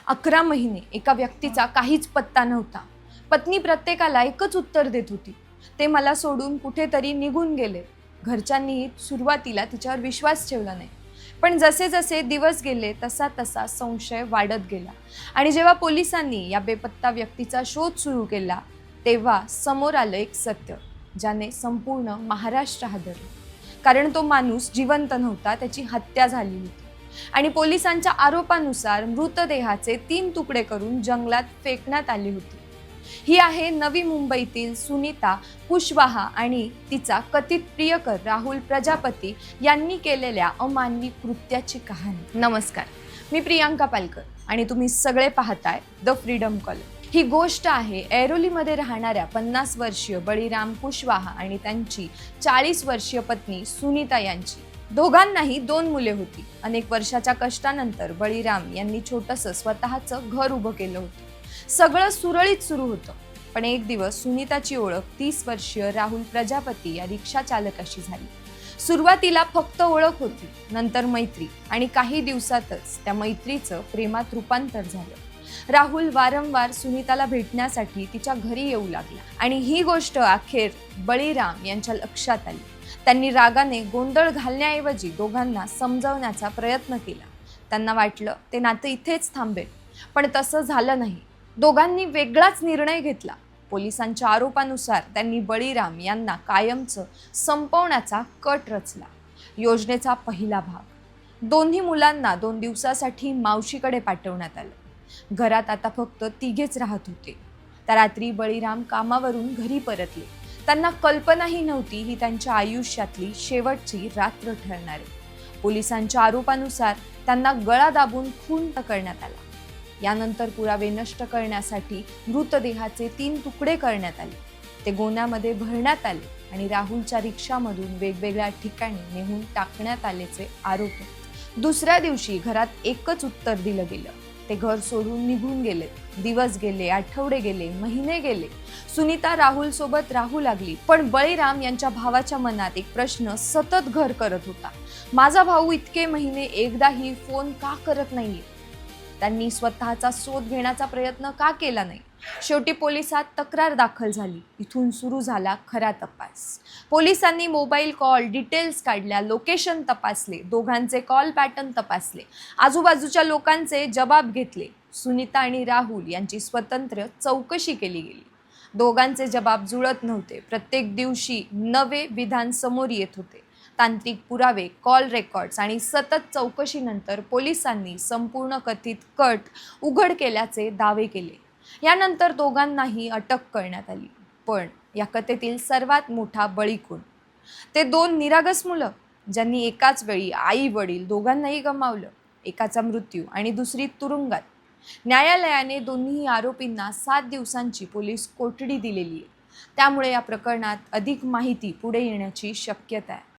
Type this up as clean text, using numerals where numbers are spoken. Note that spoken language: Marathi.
11 महिने एका व्यक्तीचा काहीच पत्ता नव्हता. पत्नी प्रत्येकाला एकच उत्तर देत होती, ते मला सोडून कुठेतरी निघून गेले. घरच्यांनीही सुरुवातीला तिच्यावर विश्वास ठेवला नाही. पण जसे जसे दिवस गेले तसा तसा संशय वाढत गेला. आणि जेव्हा पोलिसांनी या बेपत्ता व्यक्तीचा शोध सुरू केला, तेव्हा समोर आलं एक सत्य, ज्याने संपूर्ण महाराष्ट्र हादरलं. कारण तो माणूस जिवंत नव्हता, त्याची हत्या झाली होती. आणि पोलिसांच्या आरोपानुसार मृतदेहाचे 3 तुकडे करून जंगलात फेकण्यात आली होती. ही आहे नवी मुंबईतील सुनीता कुशवाहा आणि तिचा कथित प्रियकर राहुल प्रजापती यांनी केलेल्या अमानवी कृत्याची कहाणी. नमस्कार, मी प्रियांका पालकर आणि तुम्ही सगळे पाहताय द फ्रीडम कॉलम. ही गोष्ट आहे ऐरोलीमध्ये राहणाऱ्या 50 वर्षीय बळीराम कुशवाहा आणि त्यांची 40 वर्षीय पत्नी सुनीता यांची. दोघांनाही 2 मुले होती. अनेक वर्षाच्या कष्टानंतर बळीराम यांनी छोटंसं स्वतःचं घर उभं केलं होतं. सगळं सुरळीत सुरू होतं. पण एक दिवस सुनीताची ओळख 30 वर्षीय राहुल प्रजापती या रिक्षा चालकाशी झाली. सुरुवातीला फक्त ओळख होती, नंतर मैत्री, आणि काही दिवसातच त्या मैत्रीचं प्रेमात रूपांतर झालं. राहुल वारंवार सुनीताला भेटण्यासाठी तिच्या घरी येऊ लागला आणि ही गोष्ट अखेर बळीराम यांच्या लक्षात आली. त्यांनी रागाने गोंधळ घालण्याऐवजी दोघांना समजावण्याचा प्रयत्न केला. त्यांना वाटलं ते नातं इथेच थांबेल, पण तसं झालं नाही. दोघांनी वेगळाच निर्णय घेतला. पोलिसांच्या आरोपानुसार त्यांनी बळीराम यांना कायमचं संपवण्याचा कट रचला. योजनेचा पहिला भाग: दोन्ही मुलांना 2 दिवसासाठी मावशीकडे पाठवण्यात आलं. घरात आता फक्त तिघेच राहत होते. त्या रात्री बळीराम कामावरून घरी परतले. त्यांना कल्पनाही नव्हती ही त्यांच्या आयुष्यातली शेवटची रात्र ठरणार आहे. पोलिसांच्या आरोपानुसार त्यांना गळा दाबून खून करण्यात आला. यानंतर पुरावे नष्ट करण्यासाठी मृतदेहाचे 3 तुकडे करण्यात आले. ते गोण्यामध्ये भरण्यात आले आणि राहुलच्या रिक्षामधून वेगवेगळ्या ठिकाणी नेऊन टाकण्यात आल्याचे आरोप आहेत. दुसऱ्या दिवशी घरात एकच उत्तर दिलं गेलं: ते घर सोडून निघून गेले. दिवस गेले, आठवडे गेले, महिने गेले. सुनीता राहुल सोबत राहू लागली. पण बळीराम यांच्या भावाच्या मनात एक प्रश्न सतत घर करत होता: माझा भाऊ इतके महिने एकदाही फोन का करत नाहीये? त्यांनी स्वतःचा शोध घेण्याचा प्रयत्न का केला नाही? शेवटी पोलिसात तक्रार दाखल झाली. इथून सुरू झाला खरा तपास. पोलिसांनी मोबाईल कॉल डिटेल्स काढल्या, लोकेशन तपासले, दोघांचे कॉल पॅटर्न तपासले, आजूबाजूच्या लोकांचे जबाब घेतले. सुनीता आणि राहुल यांची स्वतंत्र चौकशी केली गेली. दोघांचे जबाब जुळत नव्हते. प्रत्येक दिवशी नवे विधान समोर येत होते. तांत्रिक पुरावे, कॉल रेकॉर्ड्स आणि सतत चौकशीनंतर पोलिसांनी संपूर्ण कथित कट उघड केल्याचे दावे केले. यानंतर दोघांनाही अटक करण्यात आली. पण या कथेतील सर्वात मोठा बळी कोण? ते 2 निरागस मुलं, ज्यांनी एकाच वेळी आई वडील दोघांनाही गमावलं. एकाचा मृत्यू आणि दुसरी तुरुंगात. न्यायालयाने दोन्ही आरोपींना 7 दिवसांची पोलीस कोठडी दिलेली आहे. त्यामुळे या प्रकरणात अधिक माहिती पुढे येण्याची शक्यता आहे.